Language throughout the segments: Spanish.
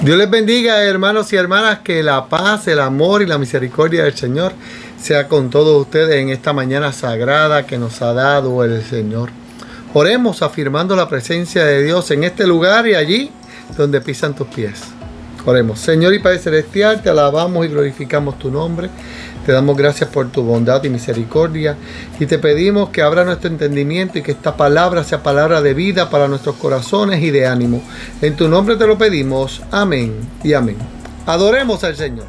Dios les bendiga, hermanos y hermanas, que la paz, el amor y la misericordia del Señor sea con todos ustedes en esta mañana sagrada que nos ha dado el Señor. Oremos afirmando la presencia de Dios en este lugar y allí donde pisan tus pies. Oremos. Señor y Padre Celestial, te alabamos y glorificamos tu nombre. Te damos gracias por tu bondad y misericordia y te pedimos que abra nuestro entendimiento y que esta palabra sea palabra de vida para nuestros corazones y de ánimo. En tu nombre te lo pedimos. Amén y amén. Adoremos al Señor.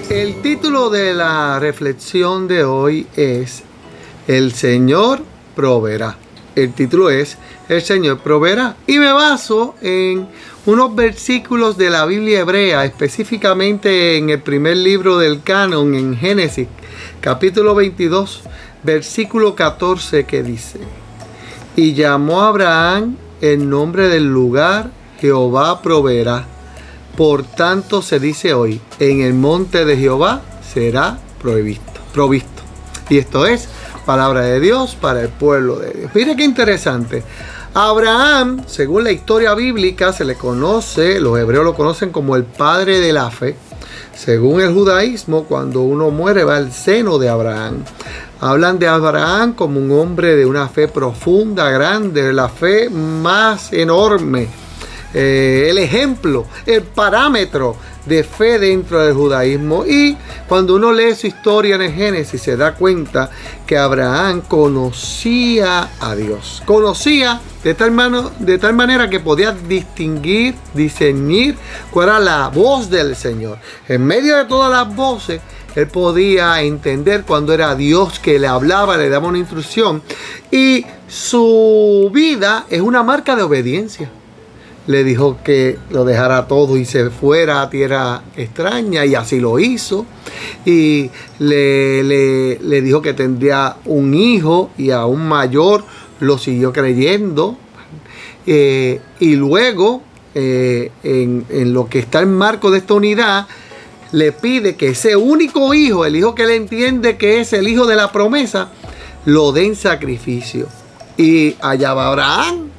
El título de la reflexión de hoy es El Señor proveerá. El título es El Señor proveerá. Y me baso en unos versículos de la Biblia hebrea, específicamente en el primer libro del canon, en Génesis, capítulo 22, versículo 14, que dice: Y llamó a Abraham el nombre del lugar Jehová proveerá. Por tanto se dice hoy, en el monte de Jehová será provisto. Y esto es palabra de Dios para el pueblo de Dios. Mire qué interesante. Abraham, según la historia bíblica, se le conoce, los hebreos lo conocen como el padre de la fe. Según el judaísmo, cuando uno muere va al seno de Abraham. Hablan de Abraham como un hombre de una fe profunda, grande, la fe más enorme. El ejemplo, el parámetro de fe dentro del judaísmo. Y cuando uno lee su historia en el Génesis se da cuenta que Abraham conocía a Dios. Conocía de tal manera que podía distinguir, discernir cuál era la voz del Señor. En medio de todas las voces, él podía entender cuando era Dios que le hablaba, le daba una instrucción. Y su vida es una marca de obediencia. Le dijo que lo dejara todo y se fuera a tierra extraña, y así lo hizo. Y le dijo que tendría un hijo, y aún mayor lo siguió creyendo. Y luego, en lo que está en marco de esta unidad, le pide que ese único hijo, el hijo que él entiende que es el hijo de la promesa, lo dé en sacrificio. Y allá va Abraham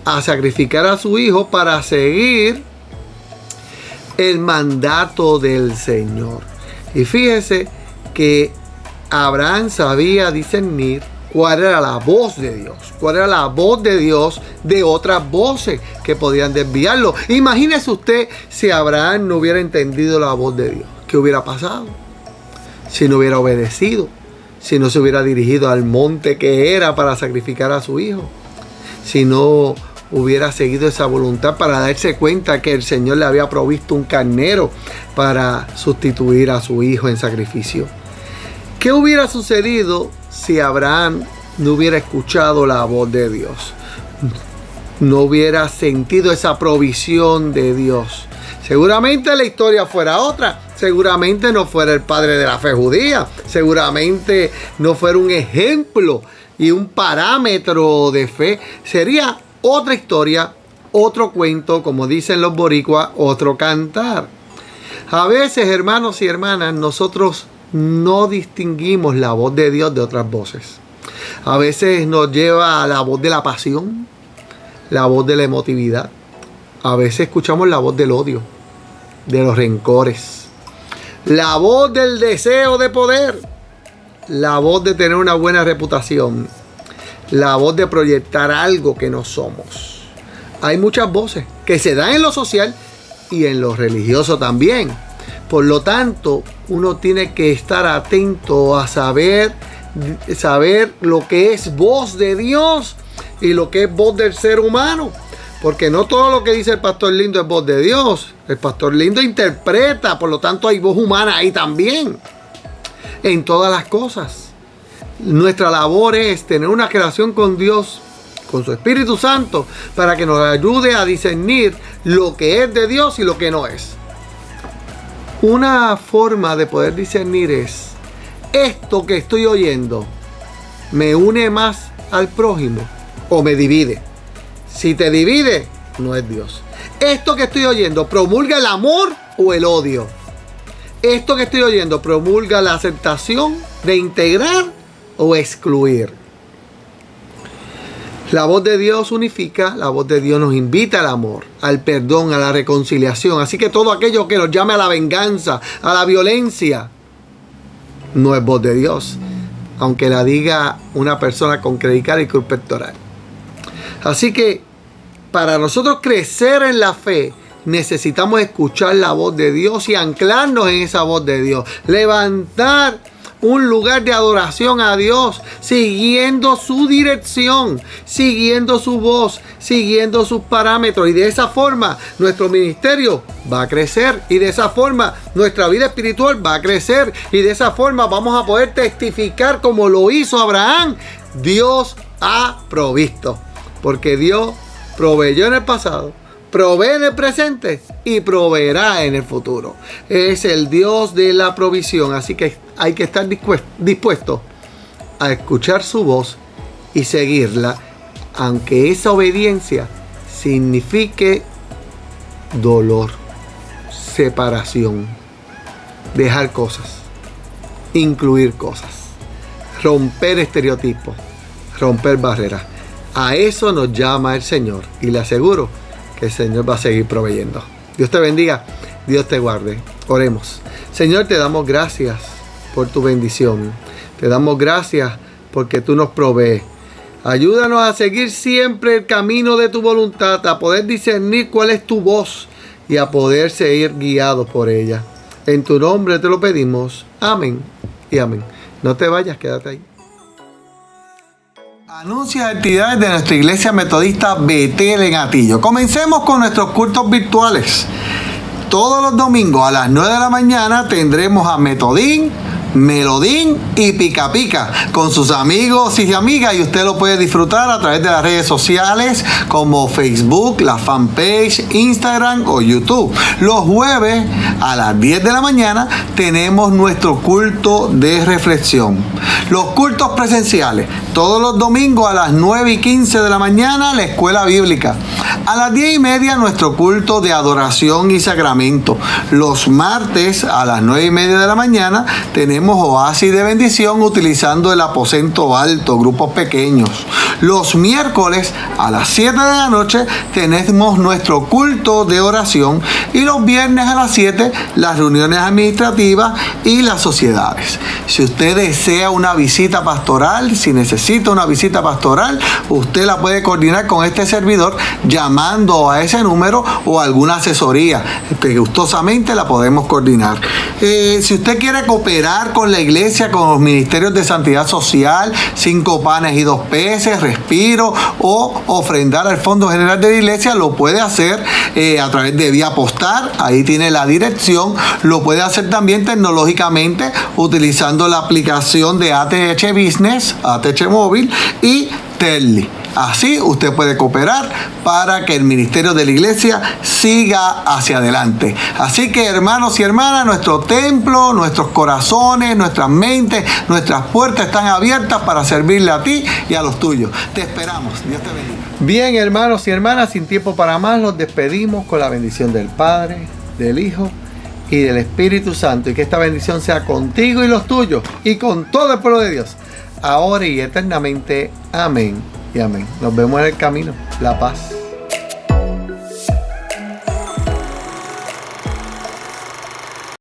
a sacrificar a su hijo para seguir el mandato del Señor. Y fíjese que Abraham sabía discernir cuál era la voz de Dios, cuál era la voz de Dios de otras voces que podían desviarlo. Imagínese usted si Abraham no hubiera entendido la voz de Dios. ¿Qué hubiera pasado? Si no hubiera obedecido, si no se hubiera dirigido al monte que era para sacrificar a su hijo, si no hubiera seguido esa voluntad para darse cuenta que el Señor le había provisto un carnero para sustituir a su hijo en sacrificio. ¿Qué hubiera sucedido si Abraham no hubiera escuchado la voz de Dios, no hubiera sentido esa provisión de Dios. Seguramente la historia fuera otra. Seguramente no fuera el padre de la fe judía. Seguramente no fuera un ejemplo y un parámetro de fe. Sería otra historia, otro cuento, como dicen los boricuas, otro cantar. A veces, hermanos y hermanas, nosotros no distinguimos la voz de Dios de otras voces. A veces nos lleva a la voz de la pasión, la voz de la emotividad. A veces escuchamos la voz del odio, de los rencores, la voz del deseo de poder, la voz de tener una buena reputación, la voz de proyectar algo que no somos. Hay muchas voces que se dan en lo social y en lo religioso también. Por lo tanto, uno tiene que estar atento a saber lo que es voz de Dios y lo que es voz del ser humano. Porque no todo lo que dice el pastor Lindo es voz de Dios. El pastor Lindo interpreta, por lo tanto hay voz humana ahí también. En todas las cosas. Nuestra labor es tener una relación con Dios, con su Espíritu Santo, para que nos ayude a discernir lo que es de Dios y lo que no es. Una forma de poder discernir es: esto que estoy oyendo, ¿me une más al prójimo o me divide? Si te divide, no es Dios. Esto que estoy oyendo, ¿promulga el amor o el odio? Esto que estoy oyendo, ¿promulga la aceptación de integrar o excluir? La voz de Dios unifica, la voz de Dios nos invita al amor, al perdón, a la reconciliación. Así que todo aquello que nos llame a la venganza, a la violencia, no es voz de Dios, aunque la diga una persona con credicar y cruz pectoral. Así que para nosotros crecer en la fe, necesitamos escuchar la voz de Dios y anclarnos en esa voz de Dios. Levantar un lugar de adoración a Dios, siguiendo su dirección, siguiendo su voz, siguiendo sus parámetros. Y de esa forma nuestro ministerio va a crecer. Y de esa forma nuestra vida espiritual va a crecer. Y de esa forma vamos a poder testificar como lo hizo Abraham. Dios ha provisto. Porque Dios proveyó en el pasado, provee en el presente y proveerá en el futuro. Es el Dios de la provisión. Así que hay que estar dispuesto a escuchar su voz y seguirla, aunque esa obediencia signifique dolor, separación, dejar cosas, incluir cosas, romper estereotipos, romper barreras. A eso nos llama el Señor y le aseguro que el Señor va a seguir proveyendo. Dios te bendiga, Dios te guarde. Oremos. Señor, te damos gracias por tu bendición. Te damos gracias porque tú nos provees. Ayúdanos a seguir siempre el camino de tu voluntad, a poder discernir cuál es tu voz y a poder seguir guiados por ella. En tu nombre te lo pedimos. Amén y amén. No te vayas, quédate ahí. Anuncia actividades de nuestra iglesia metodista Betel en Atillo. Comencemos con nuestros cultos virtuales. Todos los domingos a las 9 de la mañana tendremos a Metodín, Melodín y Pica Pica con sus amigos y amigas, y usted lo puede disfrutar a través de las redes sociales como Facebook, la fanpage, Instagram o YouTube. Los jueves a las 10 de la mañana tenemos nuestro culto de reflexión. Los cultos presenciales todos los domingos a las 9:15 de la mañana, la escuela bíblica. A las 10:30 nuestro culto de adoración y sacramento. Los martes a las 9:30 de la mañana tenemos oasis de bendición utilizando el aposento alto, grupos pequeños. Los miércoles a las 7 de la noche tenemos nuestro culto de oración, y los viernes a las 7 las reuniones administrativas y las sociedades. Si usted desea una visita pastoral, si necesita una visita pastoral, usted la puede coordinar con este servidor llamando a ese número o alguna asesoría que gustosamente la podemos coordinar. Si usted quiere cooperar con la iglesia, con los ministerios de santidad social, 5 panes y 2 peces, respiro, o ofrendar al Fondo General de la Iglesia, lo puede hacer a través de vía postal. Ahí tiene la dirección. Lo puede hacer también tecnológicamente utilizando la aplicación de ATH Business, ATH Móvil y Terli. Así usted puede cooperar para que el ministerio de la iglesia siga hacia adelante. Así que, hermanos y hermanas, nuestro templo, nuestros corazones, nuestras mentes, nuestras puertas están abiertas para servirle a ti y a los tuyos. Te esperamos. Dios te bendiga. Bien, hermanos y hermanas, sin tiempo para más, los despedimos con la bendición del Padre, del Hijo y del Espíritu Santo. Y que esta bendición sea contigo y los tuyos y con todo el pueblo de Dios, ahora y eternamente. Amén y amén. Nos vemos en el camino. La paz.